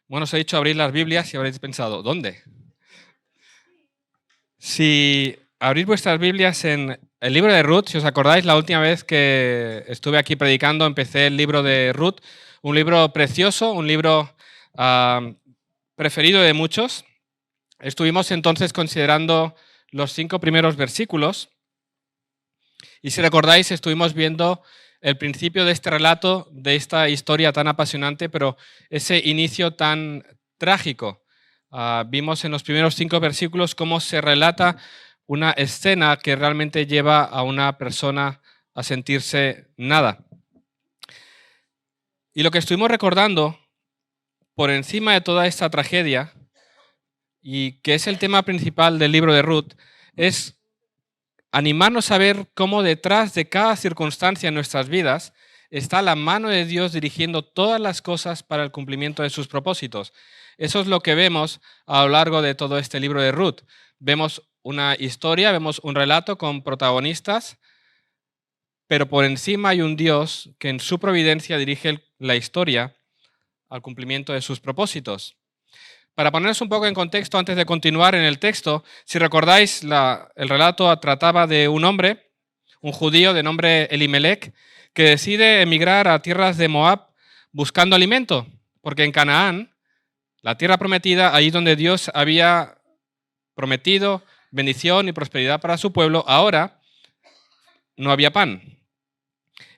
Bueno, os he dicho abrir las Biblias y habréis pensado, ¿dónde? Si abrís vuestras Biblias en el libro de Ruth, si os acordáis, la última vez que estuve aquí predicando empecé el libro de Ruth, un libro precioso, un libro preferido de muchos. Estuvimos entonces considerando los 5 primeros versículos y si recordáis estuvimos viendo el principio de este relato, de esta historia tan apasionante, pero ese inicio tan trágico. Vimos en los primeros 5 versículos cómo se relata una escena que realmente lleva a una persona a sentirse nada. Y lo que estuvimos recordando, por encima de toda esta tragedia, y que es el tema principal del libro de Ruth, es animarnos a ver cómo detrás de cada circunstancia en nuestras vidas está la mano de Dios dirigiendo todas las cosas para el cumplimiento de sus propósitos. Eso es lo que vemos a lo largo de todo este libro de Ruth. Vemos una historia, vemos un relato con protagonistas, pero por encima hay un Dios que en su providencia dirige la historia al cumplimiento de sus propósitos. Para ponernos un poco en contexto antes de continuar en el texto, si recordáis, el relato trataba de un hombre, un judío de nombre Elimelech, que decide emigrar a tierras de Moab buscando alimento, porque en Canaán, la tierra prometida, ahí donde Dios había prometido bendición y prosperidad para su pueblo, ahora no había pan.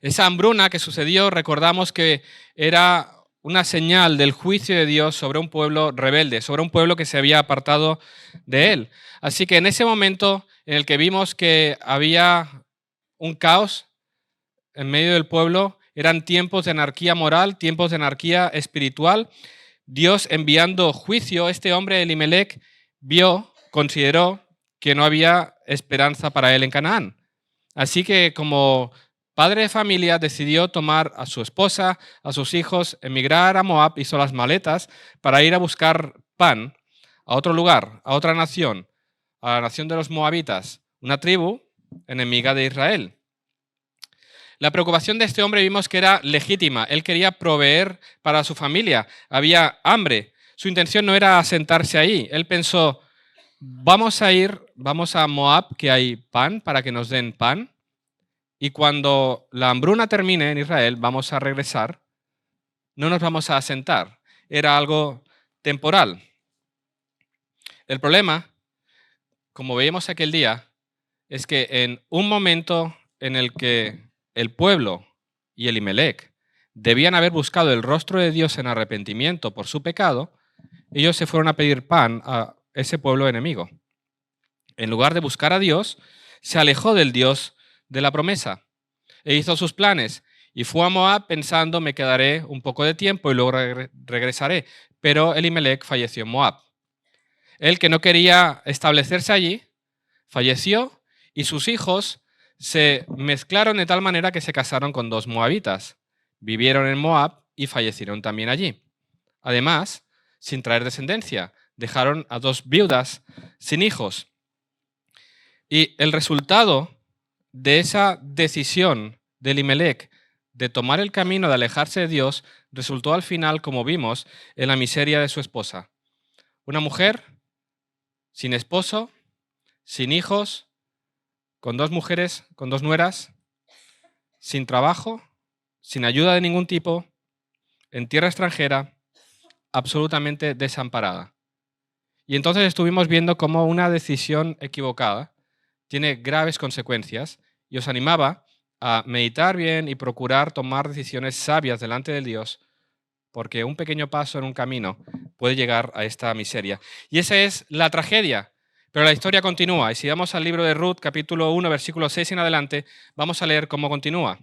Esa hambruna que sucedió, recordamos que era una señal del juicio de Dios sobre un pueblo rebelde, sobre un pueblo que se había apartado de él. Así que en ese momento en el que vimos que había un caos en medio del pueblo, eran tiempos de anarquía moral, tiempos de anarquía espiritual. Dios enviando juicio, este hombre Elimelech consideró que no había esperanza para él en Canaán. Así que como padre de familia decidió tomar a su esposa, a sus hijos, emigrar a Moab, hizo las maletas para ir a buscar pan a otro lugar, a otra nación, a la nación de los moabitas, una tribu enemiga de Israel. La preocupación de este hombre vimos que era legítima. Él quería proveer para su familia. Había hambre. Su intención no era asentarse ahí. Él pensó, vamos a Moab, que hay pan, para que nos den pan. Y cuando la hambruna termine en Israel, vamos a regresar, no nos vamos a asentar. Era algo temporal. El problema, como veíamos aquel día, es que en un momento en el que el pueblo y Elimelech debían haber buscado el rostro de Dios en arrepentimiento por su pecado, ellos se fueron a pedir pan a ese pueblo enemigo. En lugar de buscar a Dios, se alejó del Dios de la promesa e hizo sus planes y fue a Moab pensando me quedaré un poco de tiempo y luego regresaré, pero Elimelech falleció en Moab. Él, que no quería establecerse allí, falleció y sus hijos se mezclaron de tal manera que se casaron con 2 moabitas, vivieron en Moab y fallecieron también allí. Además, sin traer descendencia, dejaron a 2 viudas sin hijos. Y el resultado de esa decisión de Elimelech de tomar el camino de alejarse de Dios resultó al final, como vimos, en la miseria de su esposa. Una mujer sin esposo, sin hijos, con 2 mujeres, con 2 nueras, sin trabajo, sin ayuda de ningún tipo, en tierra extranjera, absolutamente desamparada. Y entonces estuvimos viendo cómo una decisión equivocada tiene graves consecuencias y os animaba a meditar bien y procurar tomar decisiones sabias delante de Dios, porque un pequeño paso en un camino puede llegar a esta miseria. Y esa es la tragedia, pero la historia continúa. Y si vamos al libro de Ruth, capítulo 1, versículo 6 en adelante, vamos a leer cómo continúa.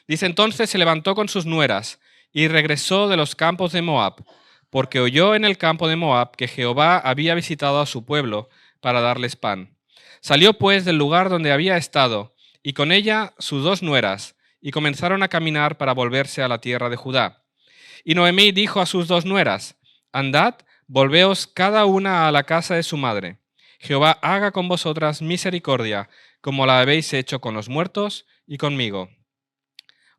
Dice, entonces se levantó con sus nueras y regresó de los campos de Moab, porque oyó en el campo de Moab que Jehová había visitado a su pueblo para darles pan. Salió pues del lugar donde había estado, y con ella sus 2 nueras, y comenzaron a caminar para volverse a la tierra de Judá. Y Noemí dijo a sus 2 nueras, Andad, volveos cada una a la casa de su madre. Jehová haga con vosotras misericordia, como la habéis hecho con los muertos y conmigo.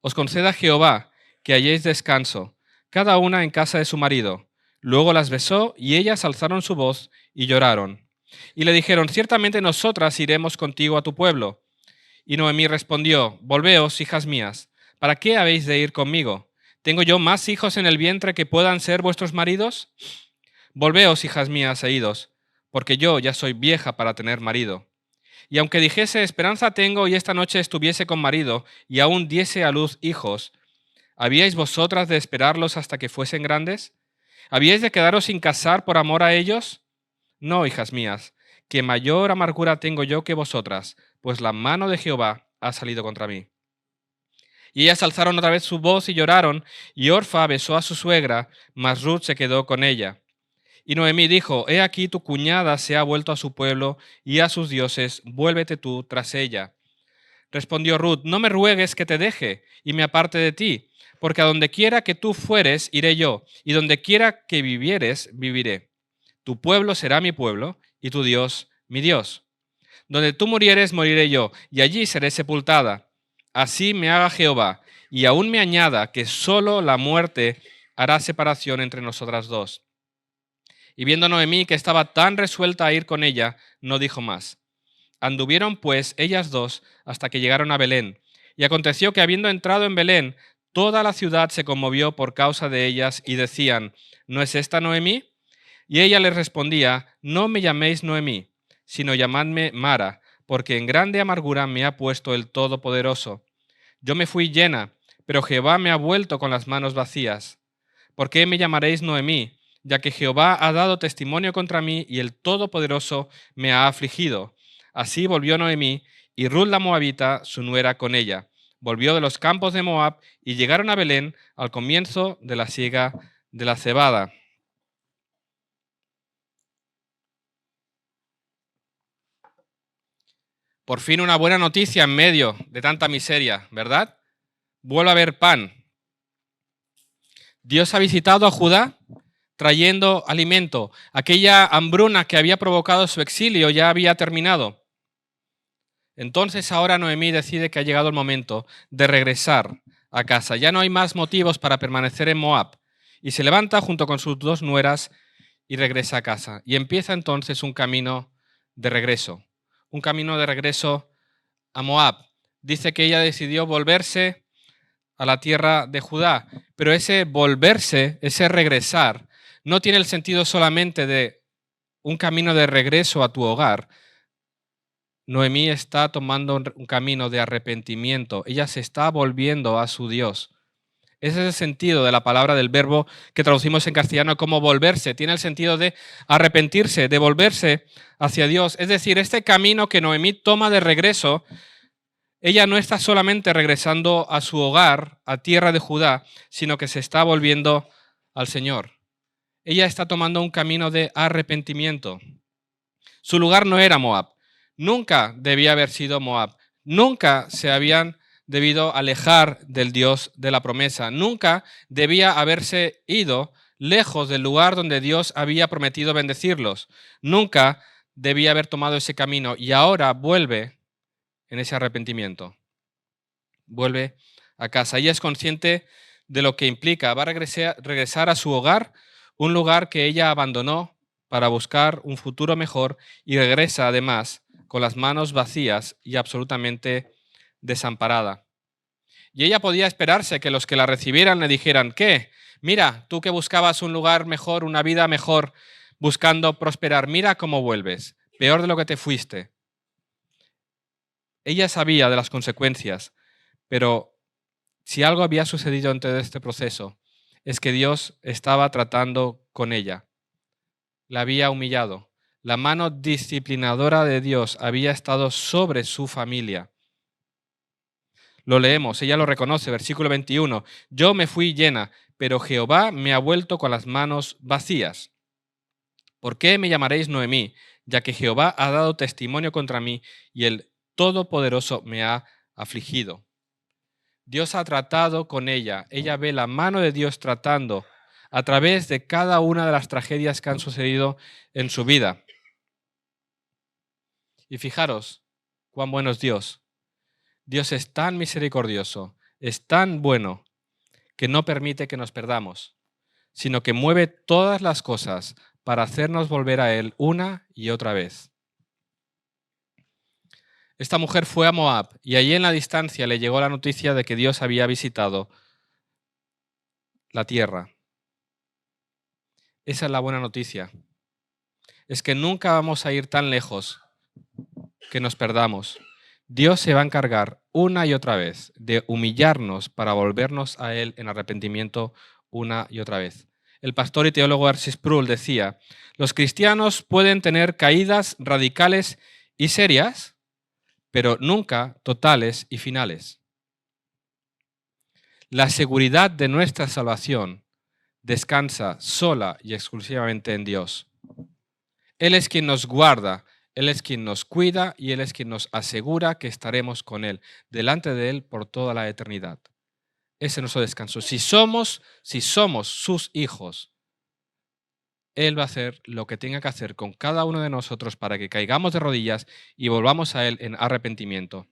Os conceda Jehová que halléis descanso, cada una en casa de su marido. Luego las besó, y ellas alzaron su voz y lloraron. Y le dijeron: ciertamente nosotras iremos contigo a tu pueblo. Y Noemí respondió: volveos, hijas mías, ¿para qué habéis de ir conmigo? ¿Tengo yo más hijos en el vientre que puedan ser vuestros maridos? Volveos, hijas mías, e idos, porque yo ya soy vieja para tener marido. Y aunque dijese: esperanza tengo, y esta noche estuviese con marido, y aún diese a luz hijos, ¿habíais vosotras de esperarlos hasta que fuesen grandes? ¿Habíais de quedaros sin casar por amor a ellos? No, hijas mías, que mayor amargura tengo yo que vosotras, pues la mano de Jehová ha salido contra mí. Y ellas alzaron otra vez su voz y lloraron, y Orfa besó a su suegra, mas Ruth se quedó con ella. Y Noemí dijo: he aquí tu cuñada se ha vuelto a su pueblo y a sus dioses, vuélvete tú tras ella. Respondió Ruth: no me ruegues que te deje y me aparte de ti, porque a donde quiera que tú fueres, iré yo, y donde quiera que vivieres, viviré. Tu pueblo será mi pueblo, y tu Dios mi Dios. Donde tú murieres, moriré yo, y allí seré sepultada. Así me haga Jehová, y aún me añada que solo la muerte hará separación entre nosotras dos. Y viendo Noemí que estaba tan resuelta a ir con ella, no dijo más. Anduvieron pues ellas dos hasta que llegaron a Belén. Y aconteció que habiendo entrado en Belén, toda la ciudad se conmovió por causa de ellas y decían: ¿no es esta Noemí? Y ella les respondía: no me llaméis Noemí, sino llamadme Mara, porque en grande amargura me ha puesto el Todopoderoso. Yo me fui llena, pero Jehová me ha vuelto con las manos vacías. ¿Por qué me llamaréis Noemí? Ya que Jehová ha dado testimonio contra mí y el Todopoderoso me ha afligido. Así volvió Noemí, y Ruth la moabita, su nuera, con ella. Volvió de los campos de Moab y llegaron a Belén al comienzo de la siega de la cebada. Por fin una buena noticia en medio de tanta miseria, ¿verdad? Vuelve a haber pan. Dios ha visitado a Judá trayendo alimento. Aquella hambruna que había provocado su exilio ya había terminado. Entonces ahora Noemí decide que ha llegado el momento de regresar a casa. Ya no hay más motivos para permanecer en Moab. Y se levanta junto con sus dos nueras y regresa a casa. Y empieza entonces un camino de regreso. Un camino de regreso a Moab. Dice que ella decidió volverse a la tierra de Judá. Pero ese volverse, ese regresar, no tiene el sentido solamente de un camino de regreso a tu hogar. Noemí está tomando un camino de arrepentimiento. Ella se está volviendo a su Dios. Ese es el sentido de la palabra, del verbo que traducimos en castellano como volverse. Tiene el sentido de arrepentirse, de volverse hacia Dios. Es decir, este camino que Noemí toma de regreso, ella no está solamente regresando a su hogar, a tierra de Judá, sino que se está volviendo al Señor. Ella está tomando un camino de arrepentimiento. Su lugar no era Moab. Nunca debía haber sido Moab. Nunca se habían debido alejar del Dios de la promesa. Nunca debía haberse ido lejos del lugar donde Dios había prometido bendecirlos. Nunca debía haber tomado ese camino y ahora vuelve en ese arrepentimiento. Vuelve a casa. Ella es consciente de lo que implica. Va a regresar a su hogar, un lugar que ella abandonó para buscar un futuro mejor, y regresa además con las manos vacías y absolutamente desamparada. Y ella podía esperarse que los que la recibieran le dijeran: ¿qué? Mira, tú que buscabas un lugar mejor, una vida mejor, buscando prosperar, mira cómo vuelves, peor de lo que te fuiste. Ella sabía de las consecuencias, pero si algo había sucedido en todo este proceso, es que Dios estaba tratando con ella. La había humillado. La mano disciplinadora de Dios había estado sobre su familia. Lo leemos, ella lo reconoce, versículo 21. Yo me fui llena, pero Jehová me ha vuelto con las manos vacías. ¿Por qué me llamaréis Noemí? Ya que Jehová ha dado testimonio contra mí y el Todopoderoso me ha afligido. Dios ha tratado con ella. Ella ve la mano de Dios tratando a través de cada una de las tragedias que han sucedido en su vida. Y fijaros cuán bueno es Dios. Dios es tan misericordioso, es tan bueno, que no permite que nos perdamos, sino que mueve todas las cosas para hacernos volver a Él una y otra vez. Esta mujer fue a Moab y allí en la distancia le llegó la noticia de que Dios había visitado la tierra. Esa es la buena noticia. Es que nunca vamos a ir tan lejos que nos perdamos. Dios se va a encargar una y otra vez de humillarnos para volvernos a Él en arrepentimiento una y otra vez. El pastor y teólogo R.C. Sproul decía, los cristianos pueden tener caídas radicales y serias, pero nunca totales y finales. La seguridad de nuestra salvación descansa sola y exclusivamente en Dios. Él es quien nos guarda, Él es quien nos cuida y Él es quien nos asegura que estaremos con Él, delante de Él por toda la eternidad. Ese es nuestro descanso. Si somos sus hijos, Él va a hacer lo que tenga que hacer con cada uno de nosotros para que caigamos de rodillas y volvamos a Él en arrepentimiento.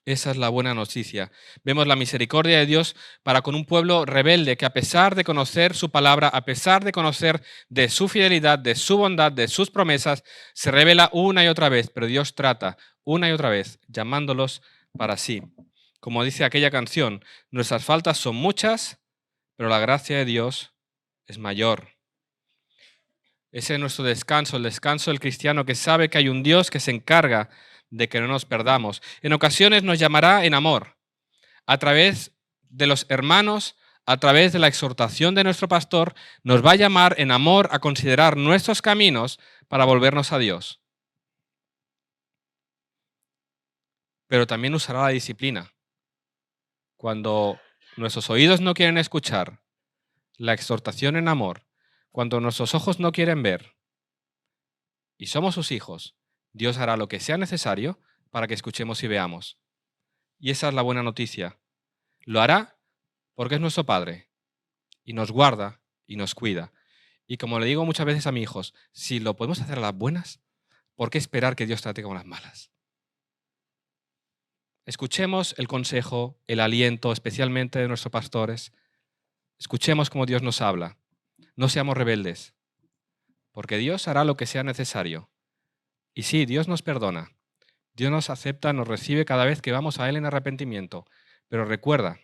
Esa es la buena noticia. Vemos la misericordia de Dios para con un pueblo rebelde que a pesar de conocer su palabra, a pesar de conocer de su fidelidad, de su bondad, de sus promesas, se revela una y otra vez, pero Dios trata una y otra vez llamándolos para sí. Como dice aquella canción, nuestras faltas son muchas, pero la gracia de Dios es mayor. Ese es nuestro descanso, el descanso del cristiano que sabe que hay un Dios que se encarga de que no nos perdamos. En ocasiones nos llamará en amor, a través de los hermanos, a través de la exhortación de nuestro pastor, nos va a llamar en amor a considerar nuestros caminos para volvernos a Dios. Pero también usará la disciplina. Cuando nuestros oídos no quieren escuchar la exhortación en amor, cuando nuestros ojos no quieren ver y somos sus hijos, Dios hará lo que sea necesario para que escuchemos y veamos. Y esa es la buena noticia. Lo hará porque es nuestro Padre y nos guarda y nos cuida. Y como le digo muchas veces a mis hijos, si lo podemos hacer a las buenas, ¿por qué esperar que Dios trate con las malas? Escuchemos el consejo, el aliento, especialmente de nuestros pastores. Escuchemos cómo Dios nos habla. No seamos rebeldes, porque Dios hará lo que sea necesario. Y sí, Dios nos perdona. Dios nos acepta, nos recibe cada vez que vamos a Él en arrepentimiento. Pero recuerda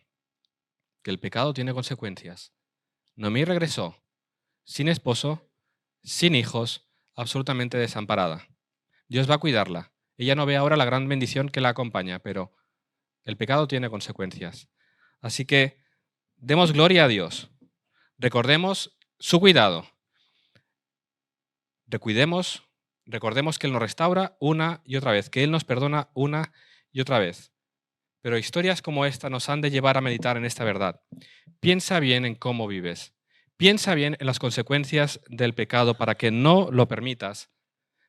que el pecado tiene consecuencias. Noemí regresó sin esposo, sin hijos, absolutamente desamparada. Dios va a cuidarla. Ella no ve ahora la gran bendición que la acompaña, pero el pecado tiene consecuencias. Así que demos gloria a Dios. Recordemos su cuidado. Recordemos que Él nos restaura una y otra vez, que Él nos perdona una y otra vez. Pero historias como esta nos han de llevar a meditar en esta verdad. Piensa bien en cómo vives. Piensa bien en las consecuencias del pecado para que no lo permitas,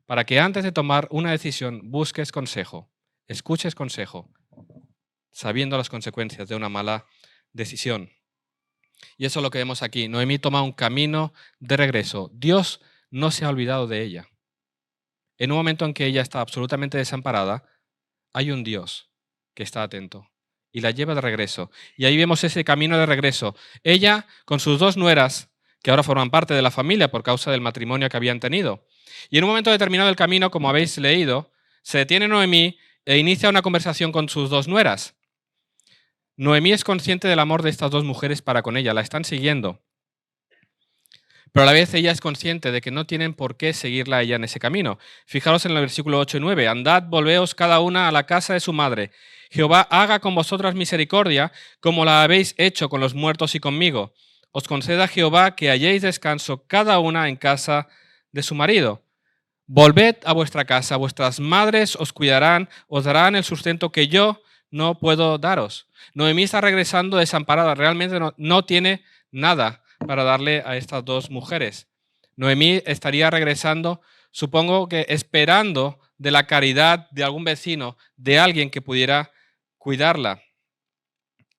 para que antes de tomar una decisión busques consejo, escuches consejo, sabiendo las consecuencias de una mala decisión. Y eso es lo que vemos aquí. Noemí toma un camino de regreso. Dios no se ha olvidado de ella. En un momento en que ella está absolutamente desamparada, hay un Dios que está atento y la lleva de regreso. Y ahí vemos ese camino de regreso. Ella con sus dos nueras, que ahora forman parte de la familia por causa del matrimonio que habían tenido. Y en un momento determinado del camino, como habéis leído, se detiene Noemí e inicia una conversación con sus dos nueras. Noemí es consciente del amor de estas dos mujeres para con ella, la están siguiendo. Pero a la vez ella es consciente de que no tienen por qué seguirla a ella en ese camino. Fijaros en el versículo 8 y 9. Andad, volveos cada una a la casa de su madre. Jehová haga con vosotras misericordia, como la habéis hecho con los muertos y conmigo. Os conceda Jehová que halléis descanso cada una en casa de su marido. Volved a vuestra casa, vuestras madres os cuidarán, os darán el sustento que yo no puedo daros. Noemí está regresando desamparada, realmente no tiene nada para darle a estas dos mujeres. Noemí estaría regresando, supongo que esperando de la caridad de algún vecino, de alguien que pudiera cuidarla.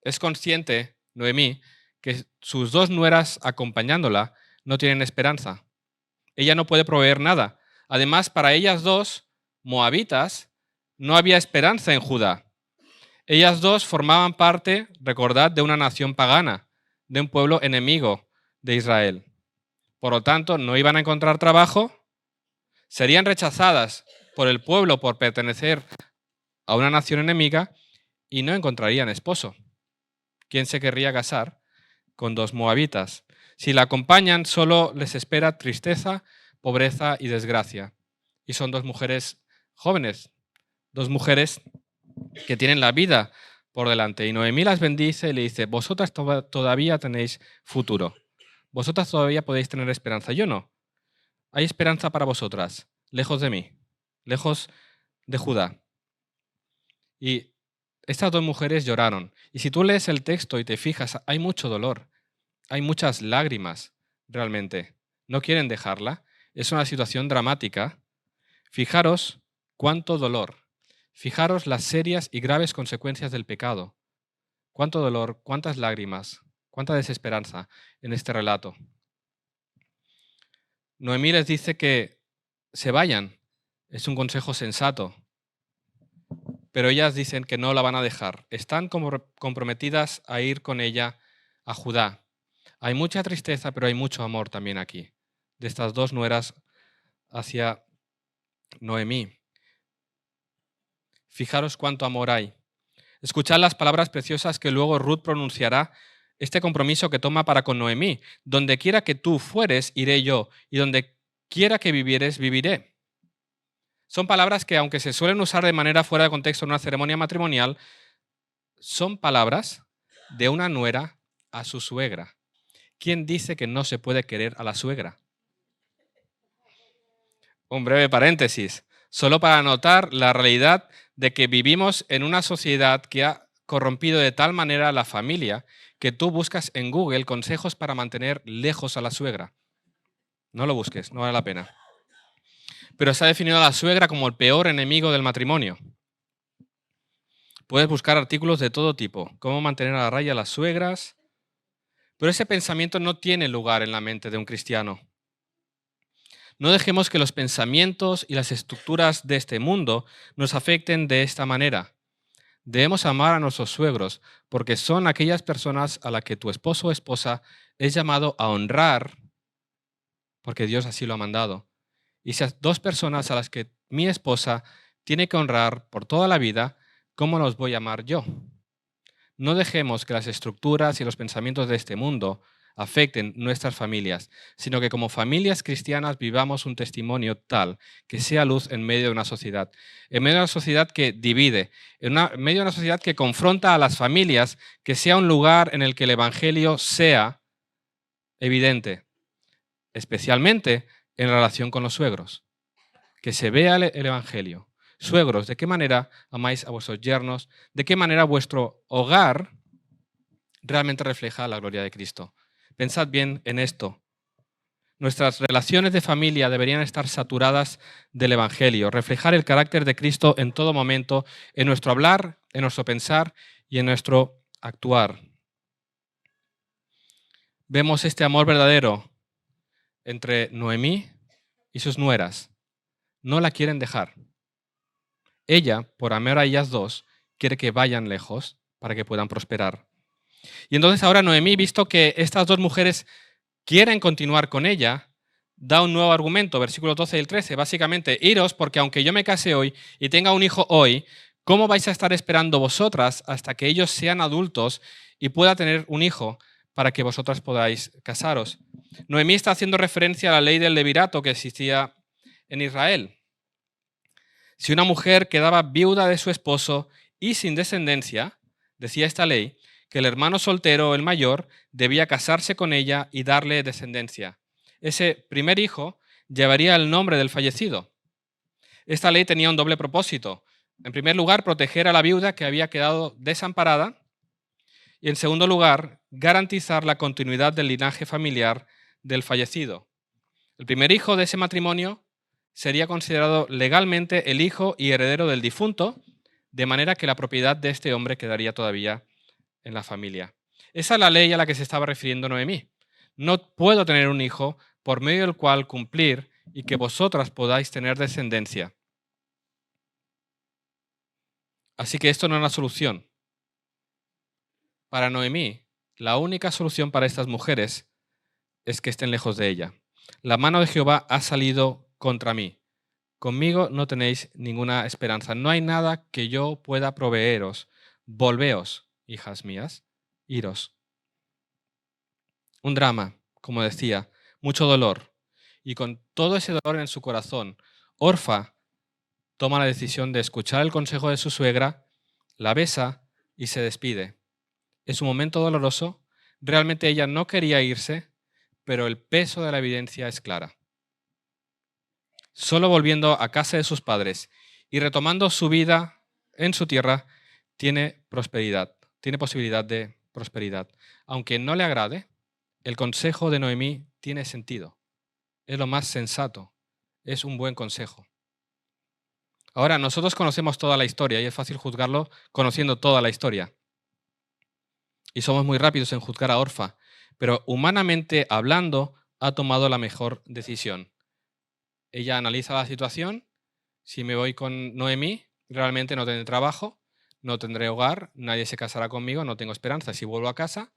Es consciente, Noemí, que sus dos nueras acompañándola no tienen esperanza. Ella no puede proveer nada. Además, para ellas dos, moabitas, no había esperanza en Judá. Ellas dos formaban parte, recordad, de una nación pagana, de un pueblo enemigo de Israel. Por lo tanto, no iban a encontrar trabajo, serían rechazadas por el pueblo por pertenecer a una nación enemiga y no encontrarían esposo. ¿Quién se querría casar con dos moabitas? Si la acompañan, solo les espera tristeza, pobreza y desgracia. Y son dos mujeres jóvenes, dos mujeres que tienen la vida por delante. Y Noemí las bendice y le dice, vosotras todavía tenéis futuro. Vosotras todavía podéis tener esperanza. Yo no. Hay esperanza para vosotras, lejos de mí, lejos de Judá. Y estas dos mujeres lloraron. Y si tú lees el texto y te fijas, hay mucho dolor, hay muchas lágrimas, realmente. No quieren dejarla. Es una situación dramática. Fijaros cuánto dolor. Fijaros las serias y graves consecuencias del pecado. Cuánto dolor, cuántas lágrimas, cuánta desesperanza en este relato. Noemí les dice que se vayan. Es un consejo sensato. Pero ellas dicen que no la van a dejar. Están comprometidas a ir con ella a Judá. Hay mucha tristeza, pero hay mucho amor también aquí, de estas dos nueras hacia Noemí. Fijaros cuánto amor hay. Escuchad las palabras preciosas que luego Ruth pronunciará, este compromiso que toma para con Noemí. Donde quiera que tú fueres, iré yo, y donde quiera que vivieres, viviré. Son palabras que, aunque se suelen usar de manera fuera de contexto en una ceremonia matrimonial, son palabras de una nuera a su suegra. ¿Quién dice que no se puede querer a la suegra? Un breve paréntesis, solo para notar la realidad de que vivimos en una sociedad que ha corrompido de tal manera a la familia que tú buscas en Google consejos para mantener lejos a la suegra. No lo busques, no vale la pena. Pero se ha definido a la suegra como el peor enemigo del matrimonio. Puedes buscar artículos de todo tipo, cómo mantener a raya a las suegras, pero ese pensamiento no tiene lugar en la mente de un cristiano. No dejemos que los pensamientos y las estructuras de este mundo nos afecten de esta manera. Debemos amar a nuestros suegros porque son aquellas personas a las que tu esposo o esposa es llamado a honrar porque Dios así lo ha mandado. Y esas dos personas a las que mi esposa tiene que honrar por toda la vida, ¿cómo los voy a amar yo? No dejemos que las estructuras y los pensamientos de este mundo afecten nuestras familias, sino que como familias cristianas vivamos un testimonio tal que sea luz en medio de una sociedad, en medio de una sociedad que divide, en medio de una sociedad que confronta a las familias, que sea un lugar en el que el Evangelio sea evidente, especialmente en relación con los suegros, que se vea el Evangelio. Suegros, ¿de qué manera amáis a vuestros yernos? ¿De qué manera vuestro hogar realmente refleja la gloria de Cristo? Pensad bien en esto. Nuestras relaciones de familia deberían estar saturadas del Evangelio, reflejar el carácter de Cristo en todo momento, en nuestro hablar, en nuestro pensar y en nuestro actuar. Vemos este amor verdadero entre Noemí y sus nueras. No la quieren dejar. Ella, por amor a ellas dos, quiere que vayan lejos para que puedan prosperar. Y entonces ahora Noemí, visto que estas dos mujeres quieren continuar con ella, da un nuevo argumento, versículos 12 y el 13. Básicamente, iros porque aunque yo me case hoy y tenga un hijo hoy, ¿cómo vais a estar esperando vosotras hasta que ellos sean adultos y pueda tener un hijo para que vosotras podáis casaros? Noemí está haciendo referencia a la ley del levirato que existía en Israel. Si una mujer quedaba viuda de su esposo y sin descendencia, decía esta ley, que el hermano soltero, el mayor, debía casarse con ella y darle descendencia. Ese primer hijo llevaría el nombre del fallecido. Esta ley tenía un doble propósito. En primer lugar, proteger a la viuda que había quedado desamparada y, en segundo lugar, garantizar la continuidad del linaje familiar del fallecido. El primer hijo de ese matrimonio sería considerado legalmente el hijo y heredero del difunto, de manera que la propiedad de este hombre quedaría todavía en la familia. Esa es la ley a la que se estaba refiriendo Noemí. No puedo tener un hijo por medio del cual cumplir y que vosotras podáis tener descendencia. Así que esto no es una solución. Para Noemí, la única solución para estas mujeres es que estén lejos de ella. La mano de Jehová ha salido contra mí. Conmigo no tenéis ninguna esperanza. No hay nada que yo pueda proveeros. Volveos, hijas mías, iros. Un drama, como decía, mucho dolor. Y con todo ese dolor en su corazón, Orfa toma la decisión de escuchar el consejo de su suegra, la besa y se despide. Es un momento doloroso. Realmente ella no quería irse, pero el peso de la evidencia es clara. Solo volviendo a casa de sus padres y retomando su vida en su tierra, tiene prosperidad, tiene posibilidad de prosperidad. Aunque no le agrade, el consejo de Noemí tiene sentido. Es lo más sensato. Es un buen consejo. Ahora, nosotros conocemos toda la historia y es fácil juzgarlo conociendo toda la historia. Y somos muy rápidos en juzgar a Orfa, pero humanamente hablando, ha tomado la mejor decisión. Ella analiza la situación. Si me voy con Noemí, realmente no tendré trabajo, no tendré hogar, nadie se casará conmigo, no tengo esperanza. Si vuelvo a casa,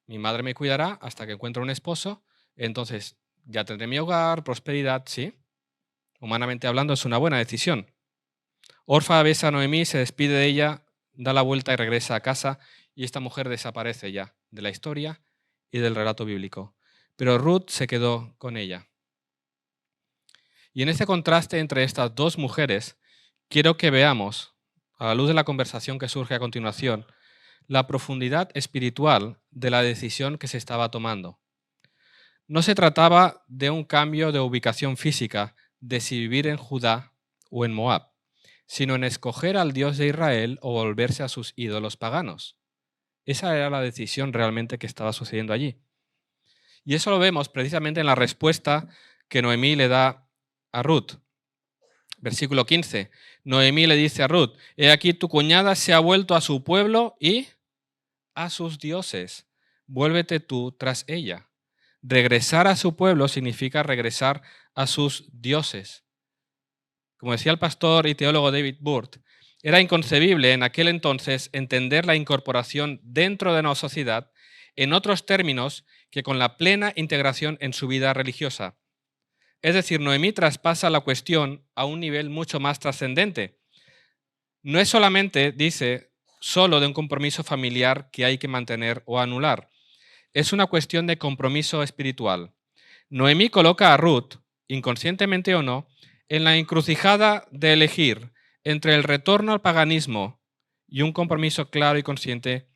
mi madre me cuidará hasta que encuentre un esposo, entonces ya tendré mi hogar, prosperidad, sí. Humanamente hablando es una buena decisión. Orfa besa a Noemí, se despide de ella, da la vuelta y regresa a casa y esta mujer desaparece ya de la historia y del relato bíblico. Pero Ruth se quedó con ella. Y en este contraste entre estas dos mujeres, quiero que veamos, a la luz de la conversación que surge a continuación, la profundidad espiritual de la decisión que se estaba tomando. No se trataba de un cambio de ubicación física, de si vivir en Judá o en Moab, sino en escoger al Dios de Israel o volverse a sus ídolos paganos. Esa era la decisión realmente que estaba sucediendo allí. Y eso lo vemos precisamente en la respuesta que Noemí le da a Ruth. Versículo 15. Noemí le dice a Ruth: he aquí tu cuñada se ha vuelto a su pueblo y a sus dioses. Vuélvete tú tras ella. Regresar a su pueblo significa regresar a sus dioses. Como decía el pastor y teólogo David Burt, era inconcebible en aquel entonces entender la incorporación dentro de una sociedad en otros términos que con la plena integración en su vida religiosa. Es decir, Noemí traspasa la cuestión a un nivel mucho más trascendente. No es solamente, dice, solo de un compromiso familiar que hay que mantener o anular. Es una cuestión de compromiso espiritual. Noemí coloca a Ruth, inconscientemente o no, en la encrucijada de elegir entre el retorno al paganismo y un compromiso claro y consciente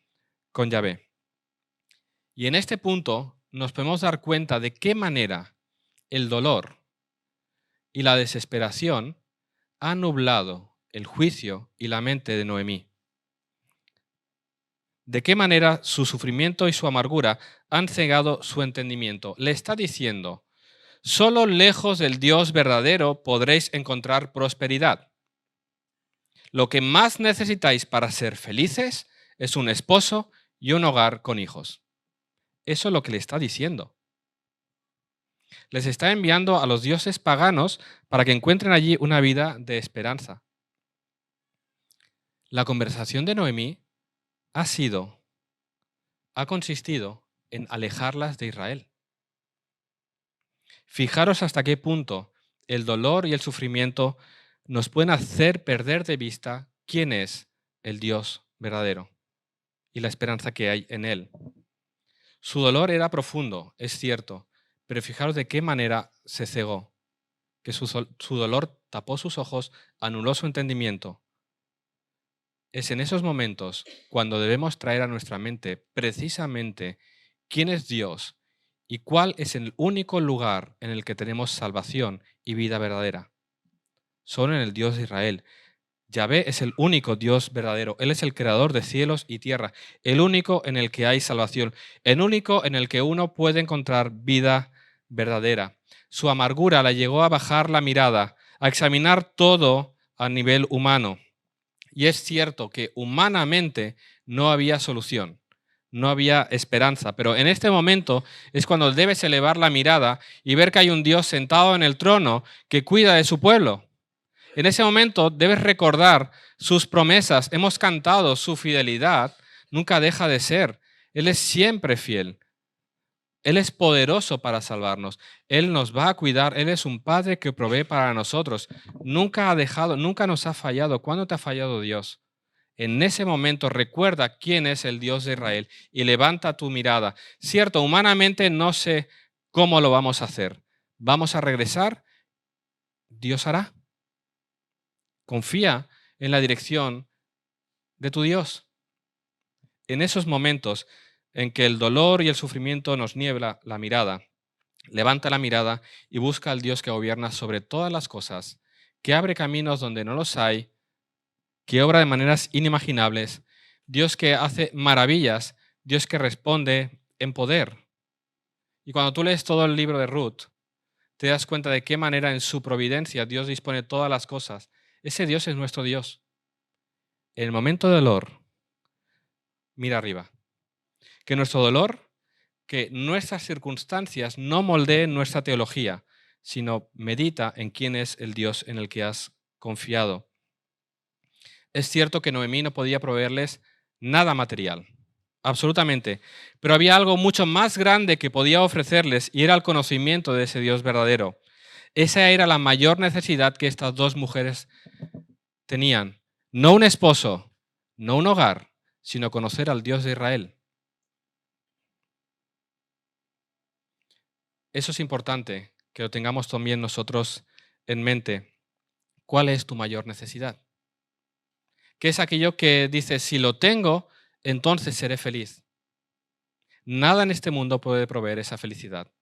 con Yahvé. Y en este punto nos podemos dar cuenta de qué manera el dolor y la desesperación han nublado el juicio y la mente de Noemí. De qué manera su sufrimiento y su amargura han cegado su entendimiento. Le está diciendo: solo lejos del Dios verdadero podréis encontrar prosperidad. Lo que más necesitáis para ser felices es un esposo y un hogar con hijos. Eso es lo que le está diciendo. Les está enviando a los dioses paganos para que encuentren allí una vida de esperanza. La conversación de Noemí ha consistido en alejarlas de Israel. Fijaros hasta qué punto el dolor y el sufrimiento nos pueden hacer perder de vista quién es el Dios verdadero y la esperanza que hay en Él. Su dolor era profundo, es cierto, pero fijaros de qué manera se cegó, que su dolor tapó sus ojos, anuló su entendimiento. Es en esos momentos cuando debemos traer a nuestra mente precisamente quién es Dios y cuál es el único lugar en el que tenemos salvación y vida verdadera. Solo en el Dios de Israel. Yahvé es el único Dios verdadero. Él es el creador de cielos y tierra, el único en el que hay salvación, el único en el que uno puede encontrar vida verdadera. Su amargura la llegó a bajar la mirada, a examinar todo a nivel humano. Y es cierto que humanamente no había solución. no había esperanza. Pero en este momento es cuando debes elevar la mirada y ver que hay un Dios sentado en el trono que cuida de su pueblo. En ese momento debes recordar sus promesas. Hemos cantado su fidelidad, nunca deja de ser. Él es siempre fiel. Él es poderoso para salvarnos. Él nos va a cuidar. Él es un Padre que provee para nosotros. Nunca ha dejado, nunca nos ha fallado. ¿Cuándo te ha fallado Dios? En ese momento recuerda quién es el Dios de Israel y levanta tu mirada. Cierto, humanamente no sé cómo lo vamos a hacer. ¿Vamos a regresar? Dios hará. Confía en la dirección de tu Dios. En esos momentos en que el dolor y el sufrimiento nos niebla la mirada, levanta la mirada y busca al Dios que gobierna sobre todas las cosas, que abre caminos donde no los hay, que obra de maneras inimaginables, Dios que hace maravillas, Dios que responde en poder. Y cuando tú lees todo el libro de Ruth, te das cuenta de qué manera en su providencia Dios dispone todas las cosas. Ese Dios es nuestro Dios. En el momento de dolor, mira arriba. Que nuestro dolor, que nuestras circunstancias no moldeen nuestra teología, sino medita en quién es el Dios en el que has confiado. Es cierto que Noemí no podía proveerles nada material, absolutamente, pero había algo mucho más grande que podía ofrecerles y era el conocimiento de ese Dios verdadero. Esa era la mayor necesidad que estas dos mujeres tenían. No un esposo, no un hogar, sino conocer al Dios de Israel. Eso es importante, que lo tengamos también nosotros en mente. ¿Cuál es tu mayor necesidad? ¿Qué es aquello que dices, si lo tengo, entonces seré feliz? Nada en este mundo puede proveer esa felicidad.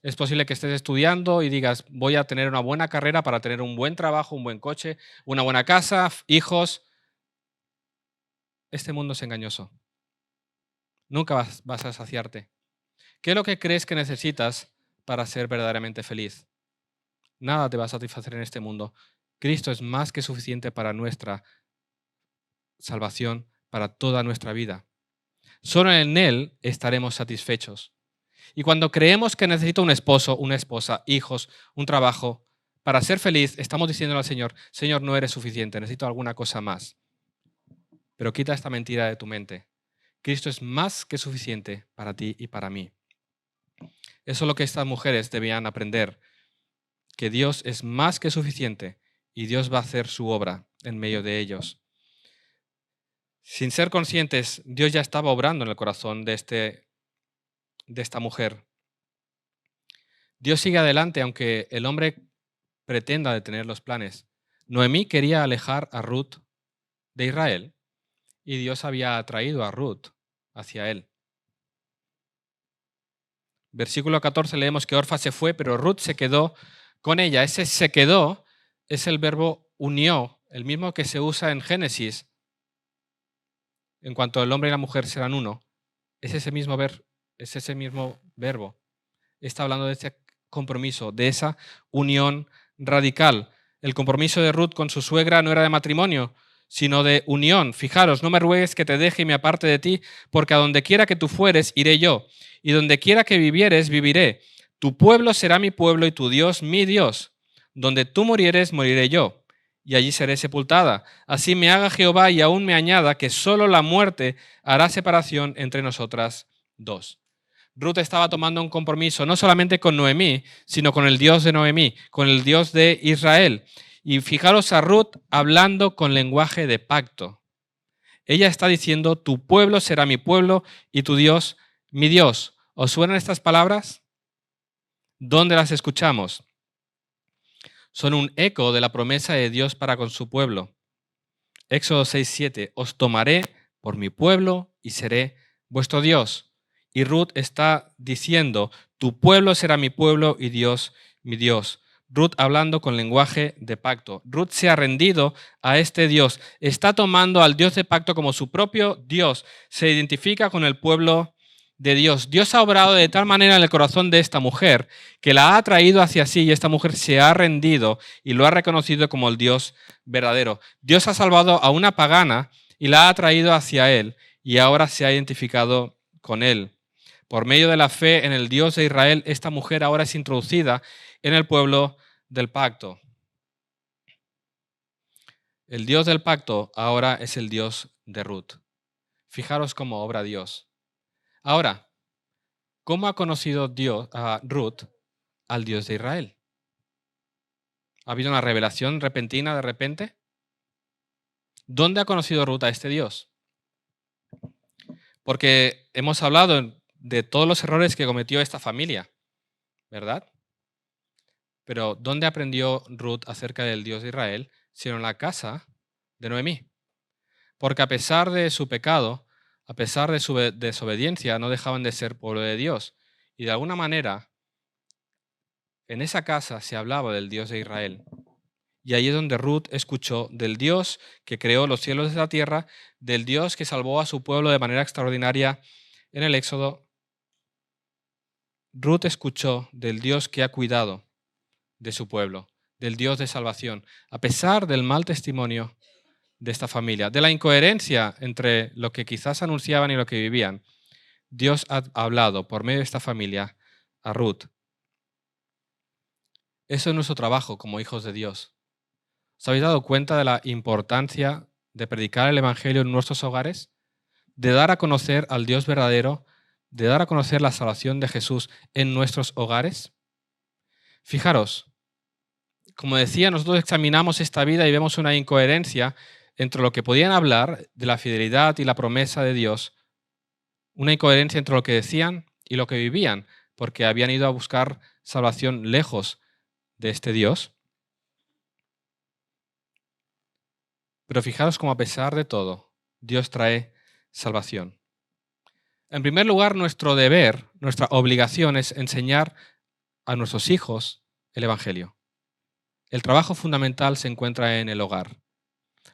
Es posible que estés estudiando y digas, voy a tener una buena carrera para tener un buen trabajo, un buen coche, una buena casa, hijos. Este mundo es engañoso. Nunca vas a saciarte. ¿Qué es lo que crees que necesitas para ser verdaderamente feliz? Nada te va a satisfacer en este mundo. Cristo es más que suficiente para nuestra salvación, para toda nuestra vida. Solo en Él estaremos satisfechos. Y cuando creemos que necesito un esposo, una esposa, hijos, un trabajo, para ser feliz, estamos diciéndole al Señor, Señor, no eres suficiente, necesito alguna cosa más. Pero quita esta mentira de tu mente. Cristo es más que suficiente para ti y para mí. Eso es lo que estas mujeres debían aprender, que Dios es más que suficiente y Dios va a hacer su obra en medio de ellos. Sin ser conscientes, Dios ya estaba obrando en el corazón de esta mujer. Dios sigue adelante aunque el hombre pretenda detener los planes. Noemí quería alejar a Ruth de Israel y Dios había atraído a Ruth hacia él. Versículo 14 leemos que Orfa se fue, pero Ruth se quedó con ella. Ese se quedó es el verbo unió, el mismo que se usa en Génesis. En cuanto el hombre y la mujer serán uno, es ese mismo verbo. Está hablando de ese compromiso, de esa unión radical. El compromiso de Ruth con su suegra no era de matrimonio, sino de unión. Fijaros, no me ruegues que te deje y me aparte de ti, porque a donde quiera que tú fueres, iré yo, y donde quiera que vivieres, viviré. Tu pueblo será mi pueblo y tu Dios mi Dios. Donde tú murieres, moriré yo, y allí seré sepultada. Así me haga Jehová y aún me añada que solo la muerte hará separación entre nosotras dos. Ruth estaba tomando un compromiso no solamente con Noemí, sino con el Dios de Noemí, con el Dios de Israel. Y fijaros a Ruth hablando con lenguaje de pacto. Ella está diciendo, tu pueblo será mi pueblo y tu Dios mi Dios. ¿Os suenan estas palabras? ¿Dónde las escuchamos? Son un eco de la promesa de Dios para con su pueblo. Éxodo 6:7, os tomaré por mi pueblo y seré vuestro Dios. Y Ruth está diciendo, tu pueblo será mi pueblo y Dios mi Dios. Ruth hablando con lenguaje de pacto. Ruth se ha rendido a este Dios. Está tomando al Dios de pacto como su propio Dios. Se identifica con el pueblo de Dios. Dios ha obrado de tal manera en el corazón de esta mujer que la ha atraído hacia sí y esta mujer se ha rendido y lo ha reconocido como el Dios verdadero. Dios ha salvado a una pagana y la ha atraído hacia él. y ahora se ha identificado con él. Por medio de la fe en el Dios de Israel, esta mujer ahora es introducida en el pueblo del pacto. El Dios del pacto ahora es el Dios de Ruth. Fijaros cómo obra Dios. Ahora, ¿cómo ha conocido Dios a Ruth al Dios de Israel? ¿Ha habido una revelación repentina de repente? ¿Dónde ha conocido Ruth a este Dios? Porque hemos hablado de todos los errores que cometió esta familia, ¿verdad? Pero ¿dónde aprendió Ruth acerca del Dios de Israel? Sino en la casa de Noemí. Porque a pesar de su pecado, a pesar de su desobediencia, no dejaban de ser pueblo de Dios. Y de alguna manera, en esa casa se hablaba del Dios de Israel. Y ahí es donde Ruth escuchó del Dios que creó los cielos y la tierra, del Dios que salvó a su pueblo de manera extraordinaria en el Éxodo. Ruth escuchó del Dios que ha cuidado de su pueblo, del Dios de salvación, a pesar del mal testimonio de esta familia, de la incoherencia entre lo que quizás anunciaban y lo que vivían. Dios ha hablado por medio de esta familia a Ruth. Eso es nuestro trabajo como hijos de Dios. ¿Os habéis dado cuenta de la importancia de predicar el Evangelio en nuestros hogares? De dar a conocer al Dios verdadero, de dar a conocer la salvación de Jesús en nuestros hogares. Fijaros, como decía, nosotros examinamos esta vida y vemos una incoherencia entre lo que podían hablar de la fidelidad y la promesa de Dios, una incoherencia entre lo que decían y lo que vivían, porque habían ido a buscar salvación lejos de este Dios. Pero fijaros cómo a pesar de todo, Dios trae salvación. En primer lugar, nuestro deber, nuestra obligación es enseñar a nuestros hijos el Evangelio. El trabajo fundamental se encuentra en el hogar.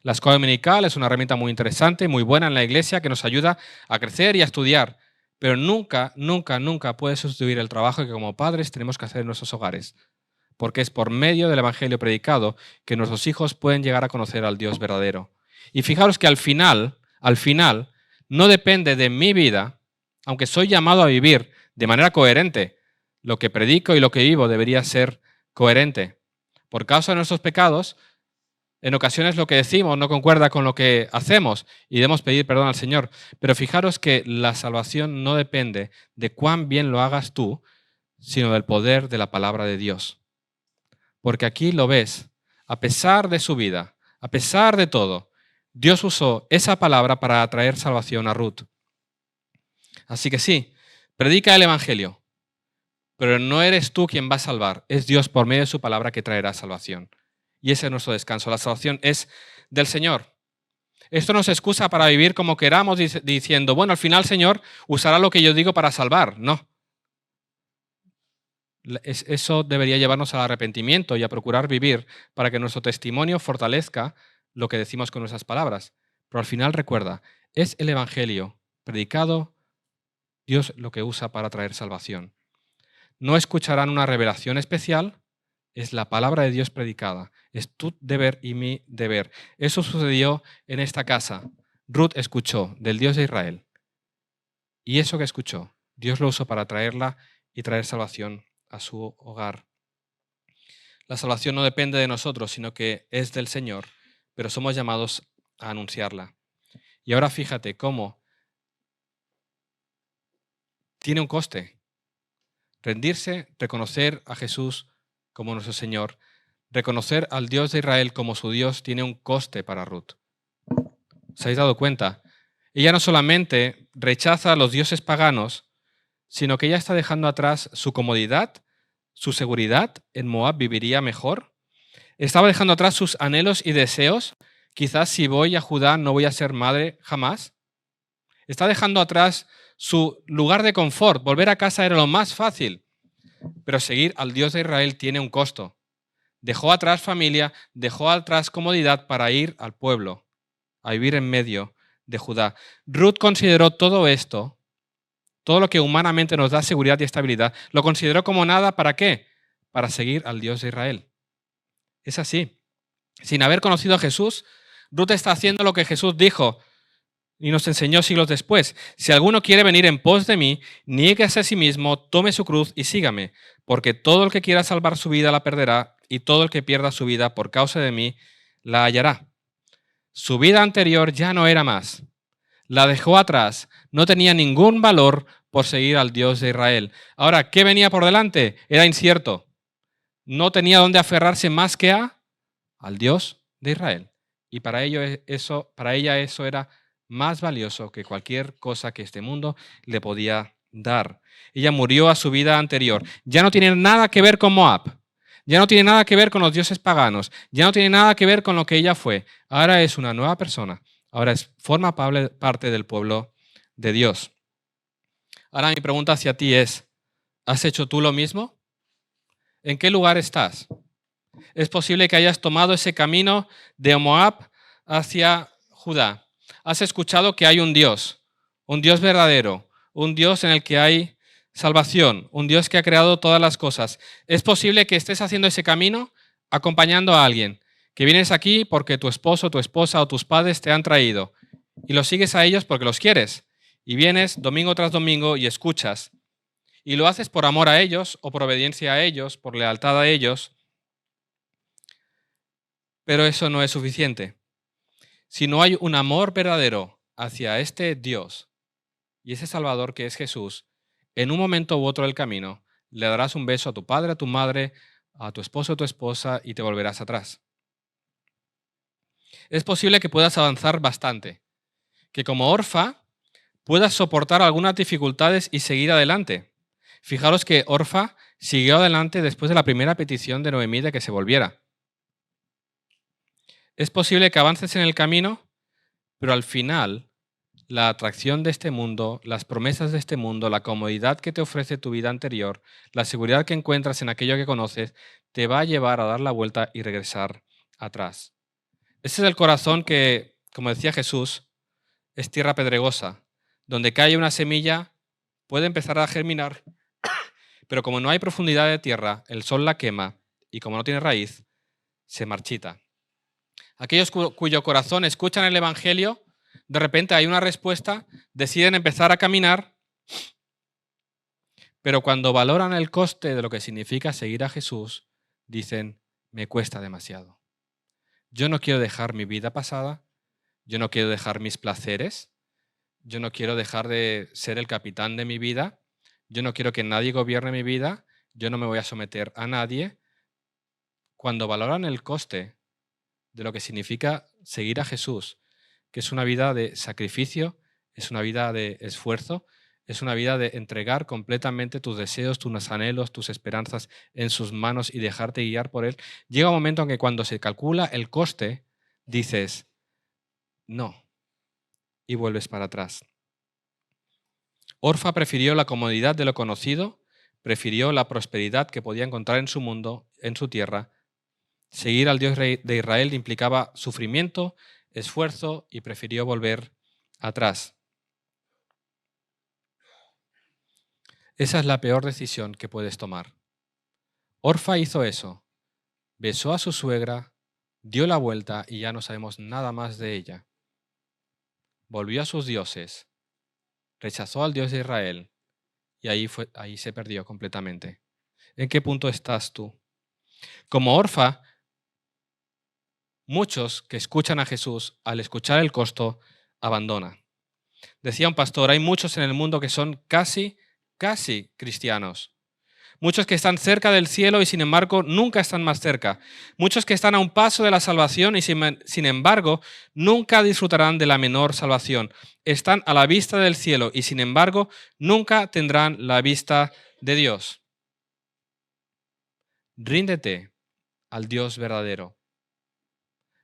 La escuela dominical es una herramienta muy interesante, muy buena en la iglesia que nos ayuda a crecer y a estudiar, pero nunca, nunca, nunca puede sustituir el trabajo que como padres tenemos que hacer en nuestros hogares, porque es por medio del Evangelio predicado que nuestros hijos pueden llegar a conocer al Dios verdadero. Y fijaros que al final, no depende de mi vida, aunque soy llamado a vivir de manera coherente. Lo que predico y lo que vivo debería ser coherente. Por causa de nuestros pecados, en ocasiones lo que decimos no concuerda con lo que hacemos y debemos pedir perdón al Señor. Pero fijaros que la salvación no depende de cuán bien lo hagas tú, sino del poder de la palabra de Dios. Porque aquí lo ves, a pesar de su vida, a pesar de todo, Dios usó esa palabra para traer salvación a Ruth. Así que sí, predica el Evangelio, pero no eres tú quien va a salvar, es Dios por medio de su palabra que traerá salvación. Y ese es nuestro descanso, la salvación es del Señor. Esto no es excusa para vivir como queramos diciendo, bueno, al final Señor usará lo que yo digo para salvar. No. Eso debería llevarnos al arrepentimiento y a procurar vivir para que nuestro testimonio fortalezca lo que decimos con nuestras palabras. Pero al final recuerda, es el Evangelio predicado, Dios lo que usa para traer salvación. No escucharán una revelación especial, es la palabra de Dios predicada. Es tu deber y mi deber. Eso sucedió en esta casa. Ruth escuchó del Dios de Israel. Y eso que escuchó, Dios lo usó para traerla y traer salvación a su hogar. La salvación no depende de nosotros, sino que es del Señor, pero somos llamados a anunciarla. Y ahora fíjate cómo tiene un coste. Rendirse, reconocer a Jesús como nuestro Señor, reconocer al Dios de Israel como su Dios tiene un coste para Ruth. ¿Os habéis dado cuenta? Ella no solamente rechaza a los dioses paganos, sino que ella está dejando atrás su comodidad, su seguridad. En Moab viviría mejor. Estaba dejando atrás sus anhelos y deseos. Quizás si voy a Judá no voy a ser madre jamás. Está dejando atrás su lugar de confort. Volver a casa era lo más fácil. Pero seguir al Dios de Israel tiene un costo. Dejó atrás familia, dejó atrás comodidad para ir al pueblo, a vivir en medio de Judá. Ruth consideró todo esto, todo lo que humanamente nos da seguridad y estabilidad, lo consideró como nada. ¿Para qué? Para seguir al Dios de Israel. Es así. Sin haber conocido a Jesús, Ruth está haciendo lo que Jesús dijo. y nos enseñó siglos después, si alguno quiere venir en pos de mí, niéguese a sí mismo, tome su cruz y sígame, porque todo el que quiera salvar su vida la perderá, y todo el que pierda su vida por causa de mí la hallará. Su vida anterior ya no era más. La dejó atrás, no tenía ningún valor por seguir al Dios de Israel. Ahora, ¿qué venía por delante? Era incierto. No tenía dónde aferrarse más que al Dios de Israel. Y para ella eso era más valioso que cualquier cosa que este mundo le podía dar. Ella murió a su vida anterior. Ya no tiene nada que ver con Moab. Ya no tiene nada que ver con los dioses paganos. Ya no tiene nada que ver con lo que ella fue. Ahora es una nueva persona. Ahora forma parte del pueblo de Dios. Ahora mi pregunta hacia ti es, ¿has hecho tú lo mismo? ¿En qué lugar estás? Es posible que hayas tomado ese camino de Moab hacia Judá. Has escuchado que hay un Dios verdadero, un Dios en el que hay salvación, un Dios que ha creado todas las cosas. Es posible que estés haciendo ese camino acompañando a alguien, que vienes aquí porque tu esposo, tu esposa o tus padres te han traído y los sigues a ellos porque los quieres. Y vienes domingo tras domingo y escuchas. Y lo haces por amor a ellos o por obediencia a ellos, por lealtad a ellos. Pero eso no es suficiente. Si no hay un amor verdadero hacia este Dios y ese Salvador que es Jesús, en un momento u otro del camino le darás un beso a tu padre, a tu madre, a tu esposo o tu esposa y te volverás atrás. Es posible que puedas avanzar bastante, que como Orfa puedas soportar algunas dificultades y seguir adelante. Fijaros que Orfa siguió adelante después de la primera petición de Noemí de que se volviera. Es posible que avances en el camino, pero al final la atracción de este mundo, las promesas de este mundo, la comodidad que te ofrece tu vida anterior, la seguridad que encuentras en aquello que conoces, te va a llevar a dar la vuelta y regresar atrás. Ese es el corazón que, como decía Jesús, es tierra pedregosa. Donde cae una semilla, puede empezar a germinar, pero como no hay profundidad de tierra, el sol la quema y como no tiene raíz, se marchita. Aquellos cuyo corazón escuchan el Evangelio, de repente hay una respuesta, deciden empezar a caminar, pero cuando valoran el coste de lo que significa seguir a Jesús, dicen, me cuesta demasiado. Yo no quiero dejar mi vida pasada, yo no quiero dejar mis placeres, yo no quiero dejar de ser el capitán de mi vida, yo no quiero que nadie gobierne mi vida, yo no me voy a someter a nadie. Cuando valoran el coste de lo que significa seguir a Jesús, que es una vida de sacrificio, es una vida de esfuerzo, es una vida de entregar completamente tus deseos, tus anhelos, tus esperanzas en sus manos y dejarte guiar por Él. Llega un momento en que cuando se calcula el coste, dices, no, y vuelves para atrás. Orfa prefirió la comodidad de lo conocido, prefirió la prosperidad que podía encontrar en su mundo, en su tierra. Seguir al Dios de Israel implicaba sufrimiento, esfuerzo y prefirió volver atrás. Esa es la peor decisión que puedes tomar. Orfa hizo eso. Besó a su suegra, dio la vuelta y ya no sabemos nada más de ella. Volvió a sus dioses, rechazó al Dios de Israel y ahí se perdió completamente. ¿En qué punto estás tú? Como Orfa, muchos que escuchan a Jesús, al escuchar el costo, abandonan. Decía un pastor, hay muchos en el mundo que son casi cristianos. Muchos que están cerca del cielo y sin embargo nunca están más cerca. Muchos que están a un paso de la salvación y sin embargo nunca disfrutarán de la menor salvación. Están a la vista del cielo y sin embargo nunca tendrán la vista de Dios. Ríndete al Dios verdadero.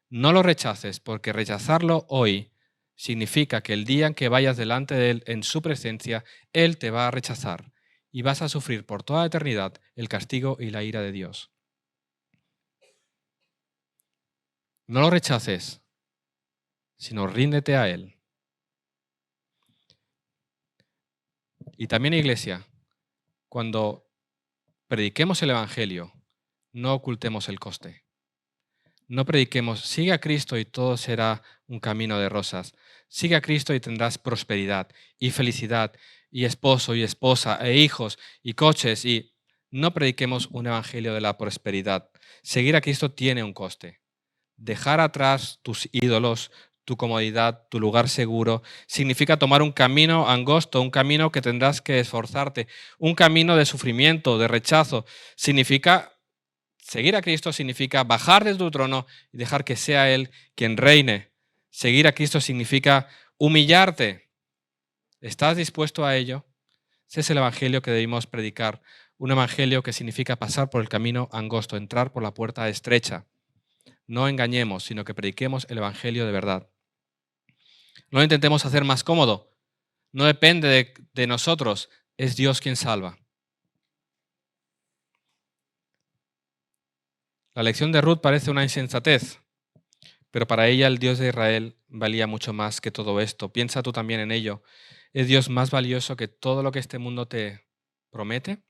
No lo rechaces, porque rechazarlo hoy significa que el día en que vayas delante de Él en su presencia, Él te va a rechazar y vas a sufrir por toda la eternidad el castigo y la ira de Dios. No lo rechaces, sino ríndete a Él. Y también, iglesia, cuando prediquemos el Evangelio, no ocultemos el coste. No prediquemos, sigue a Cristo y todo será un camino de rosas. Sigue a Cristo y tendrás prosperidad y felicidad y esposo y esposa e hijos y coches y no prediquemos un evangelio de la prosperidad. Seguir a Cristo tiene un coste. Dejar atrás tus ídolos, tu comodidad, tu lugar seguro, significa tomar un camino angosto, un camino que tendrás que esforzarte, un camino de sufrimiento, de rechazo. Significa seguir a Cristo significa bajar de tu trono y dejar que sea Él quien reine. Seguir a Cristo significa humillarte. ¿Estás dispuesto a ello? Ese es el evangelio que debemos predicar. Un evangelio que significa pasar por el camino angosto, entrar por la puerta estrecha. No engañemos, sino que prediquemos el evangelio de verdad. No lo intentemos hacer más cómodo. No depende de nosotros. Es Dios quien salva. La lección de Ruth parece una insensatez, pero para ella el Dios de Israel valía mucho más que todo esto. Piensa tú también en ello. ¿Es Dios más valioso que todo lo que este mundo te promete?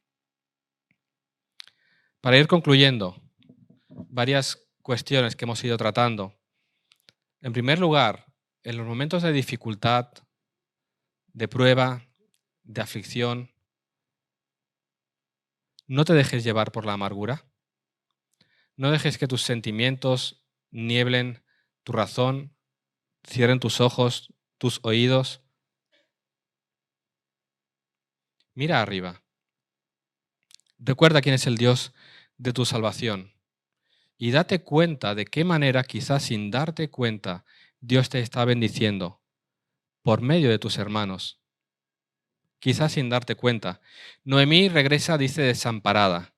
Para ir concluyendo, varias cuestiones que hemos ido tratando. En primer lugar, en los momentos de dificultad, de prueba, de aflicción, no te dejes llevar por la amargura. No dejes que tus sentimientos nieblen tu razón, cierren tus ojos, tus oídos. Mira arriba. Recuerda quién es el Dios de tu salvación. Y date cuenta de qué manera, quizás sin darte cuenta, Dios te está bendiciendo por medio de tus hermanos. Quizás sin darte cuenta. Noemí regresa, dice, desamparada,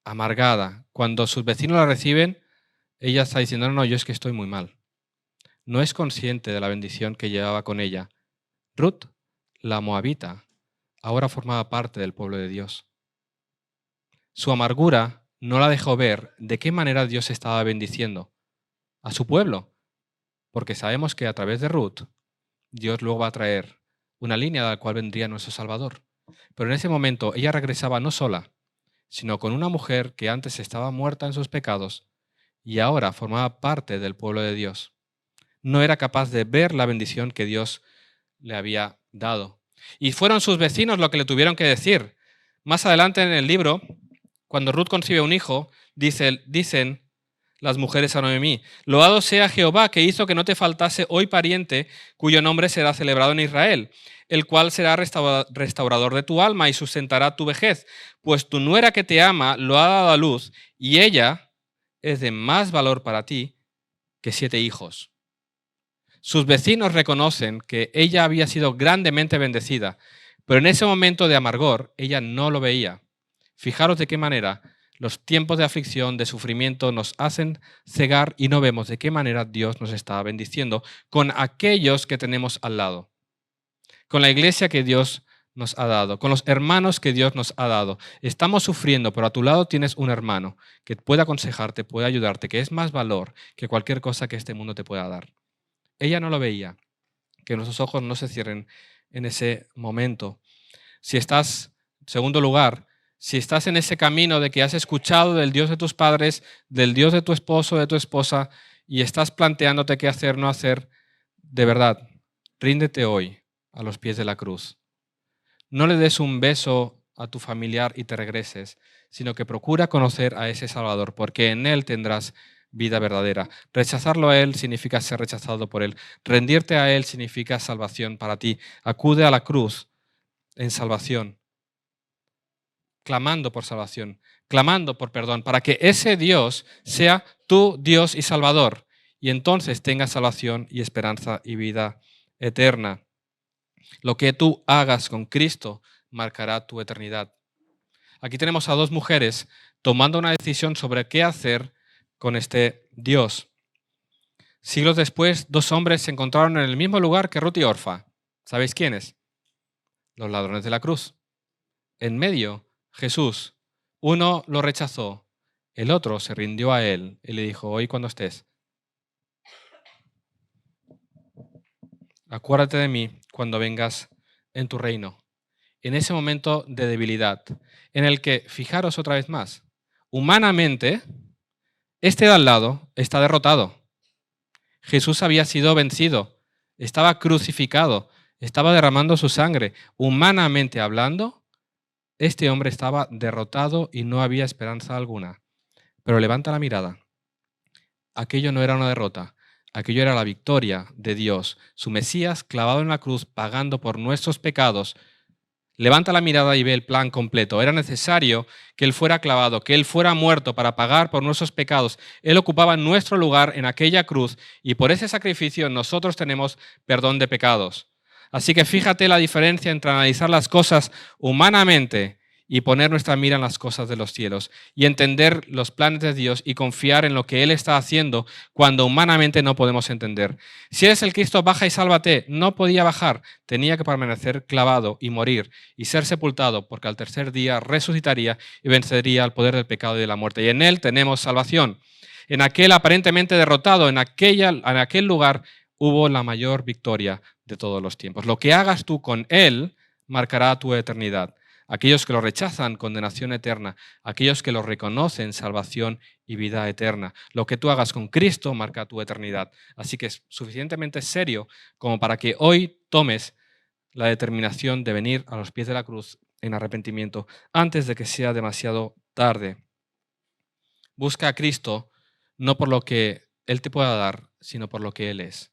amargada. Cuando sus vecinos la reciben, ella está diciendo, no, yo es que estoy muy mal. No es consciente de la bendición que llevaba con ella. Ruth, la moabita, ahora formaba parte del pueblo de Dios. Su amargura no la dejó ver de qué manera Dios estaba bendiciendo a su pueblo, porque sabemos que a través de Ruth, Dios luego va a traer una línea de la cual vendría nuestro Salvador. Pero en ese momento ella regresaba no sola, sino con una mujer que antes estaba muerta en sus pecados y ahora formaba parte del pueblo de Dios. No era capaz de ver la bendición que Dios le había dado. Y fueron sus vecinos lo que le tuvieron que decir. Más adelante en el libro, cuando Ruth concibe un hijo, dicen las mujeres a Noemí, loado sea Jehová que hizo que no te faltase hoy pariente cuyo nombre será celebrado en Israel, el cual será restaurador de tu alma y sustentará tu vejez, pues tu nuera que te ama lo ha dado a luz y ella es de más valor para ti que 7 hijos. Sus vecinos reconocen que ella había sido grandemente bendecida, pero en ese momento de amargor ella no lo veía. Fijaros de qué manera los tiempos de aflicción, de sufrimiento nos hacen cegar y no vemos de qué manera Dios nos está bendiciendo con aquellos que tenemos al lado, con la iglesia que Dios nos ha dado, con los hermanos que Dios nos ha dado. Estamos sufriendo, pero a tu lado tienes un hermano que puede aconsejarte, puede ayudarte, que es más valor que cualquier cosa que este mundo te pueda dar. Ella no lo veía. Que nuestros ojos no se cierren en ese momento. Si estás, en segundo lugar, si estás en ese camino de que has escuchado del Dios de tus padres, del Dios de tu esposo, de tu esposa, y estás planteándote qué hacer, no hacer, de verdad, ríndete hoy a los pies de la cruz. No le des un beso a tu familiar y te regreses, sino que procura conocer a ese Salvador, porque en Él tendrás vida verdadera. Rechazarlo a Él significa ser rechazado por Él. Rendirte a Él significa salvación para ti. Acude a la cruz en salvación, clamando por salvación, clamando por perdón, para que ese Dios sea tu Dios y Salvador, y entonces tengas salvación y esperanza y vida eterna. Lo que tú hagas con Cristo marcará tu eternidad. Aquí tenemos a 2 mujeres tomando una decisión sobre qué hacer con este Dios. Siglos después, 2 hombres se encontraron en el mismo lugar que Ruth y Orfa. ¿Sabéis quiénes? Los ladrones de la cruz. En medio, Jesús. Uno lo rechazó, el otro se rindió a él y le dijo, hoy cuando estés, acuérdate de mí cuando vengas en tu reino. En ese momento de debilidad, en el que, fijaros otra vez más, humanamente, Este de al lado está derrotado. Jesús había sido vencido, estaba crucificado, estaba derramando su sangre. Humanamente hablando, este hombre estaba derrotado y no había esperanza alguna. Pero levanta la mirada. Aquello no era una derrota, aquello era la victoria de Dios, su Mesías clavado en la cruz, pagando por nuestros pecados. Levanta la mirada y ve el plan completo. Era necesario que Él fuera clavado, que Él fuera muerto para pagar por nuestros pecados. Él ocupaba nuestro lugar en aquella cruz y por ese sacrificio nosotros tenemos perdón de pecados. Así que fíjate la diferencia entre analizar las cosas humanamente y poner nuestra mira en las cosas de los cielos y entender los planes de Dios y confiar en lo que Él está haciendo cuando humanamente no podemos entender. Si eres el Cristo, baja y sálvate. No podía bajar, tenía que permanecer clavado y morir y ser sepultado, porque al tercer día resucitaría y vencería al poder del pecado y de la muerte. Y en Él tenemos salvación. En aquel aparentemente derrotado, en aquel lugar, hubo la mayor victoria de todos los tiempos. Lo que hagas tú con Él marcará tu eternidad. Aquellos que lo rechazan, condenación eterna. Aquellos que lo reconocen, salvación y vida eterna. Lo que tú hagas con Cristo marca tu eternidad. Así que es suficientemente serio como para que hoy tomes la determinación de venir a los pies de la cruz en arrepentimiento antes de que sea demasiado tarde. Busca a Cristo no por lo que Él te pueda dar, sino por lo que Él es.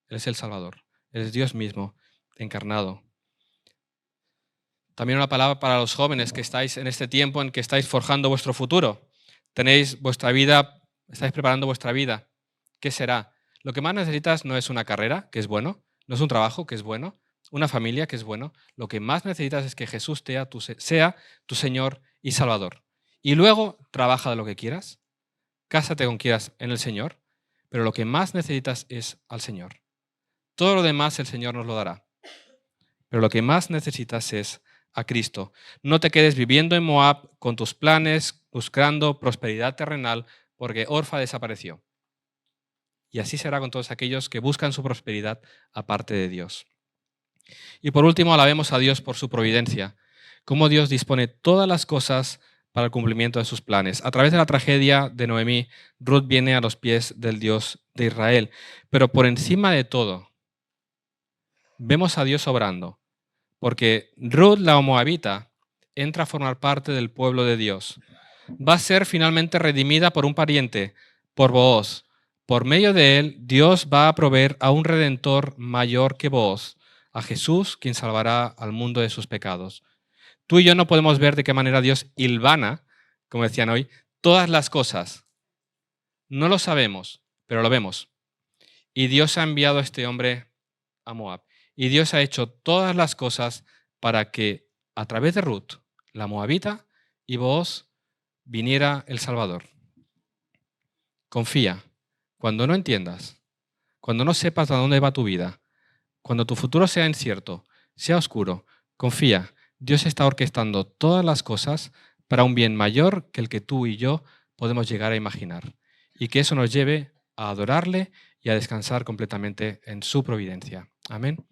Él es el Salvador. Él es Dios mismo encarnado. También una palabra para los jóvenes que estáis en este tiempo en que estáis forjando vuestro futuro. Tenéis vuestra vida, estáis preparando vuestra vida. ¿Qué será? Lo que más necesitas no es una carrera, que es bueno, no es un trabajo, que es bueno, una familia, que es bueno. Lo que más necesitas es que Jesús sea tu Señor y Salvador. Y luego trabaja de lo que quieras, cásate con quieras en el Señor, pero lo que más necesitas es al Señor. Todo lo demás el Señor nos lo dará. Pero lo que más necesitas es a Cristo. No te quedes viviendo en Moab con tus planes, buscando prosperidad terrenal, porque Orfa desapareció. Y así será con todos aquellos que buscan su prosperidad aparte de Dios. Y por último, alabemos a Dios por su providencia, cómo Dios dispone todas las cosas para el cumplimiento de sus planes. A través de la tragedia de Noemí, Ruth viene a los pies del Dios de Israel. Pero por encima de todo, vemos a Dios obrando. Porque Ruth, la moabita, entra a formar parte del pueblo de Dios. Va a ser finalmente redimida por un pariente, por Booz. Por medio de él, Dios va a proveer a un redentor mayor que Booz, a Jesús, quien salvará al mundo de sus pecados. Tú y yo no podemos ver de qué manera Dios hilvana, como decían hoy, todas las cosas. No lo sabemos, pero lo vemos. Y Dios ha enviado a este hombre a Moab. Y Dios ha hecho todas las cosas para que a través de Ruth, la moabita, y Booz, viniera el Salvador. Confía. Cuando no entiendas, cuando no sepas a dónde va tu vida, cuando tu futuro sea incierto, sea oscuro, confía. Dios está orquestando todas las cosas para un bien mayor que el que tú y yo podemos llegar a imaginar. Y que eso nos lleve a adorarle y a descansar completamente en su providencia. Amén.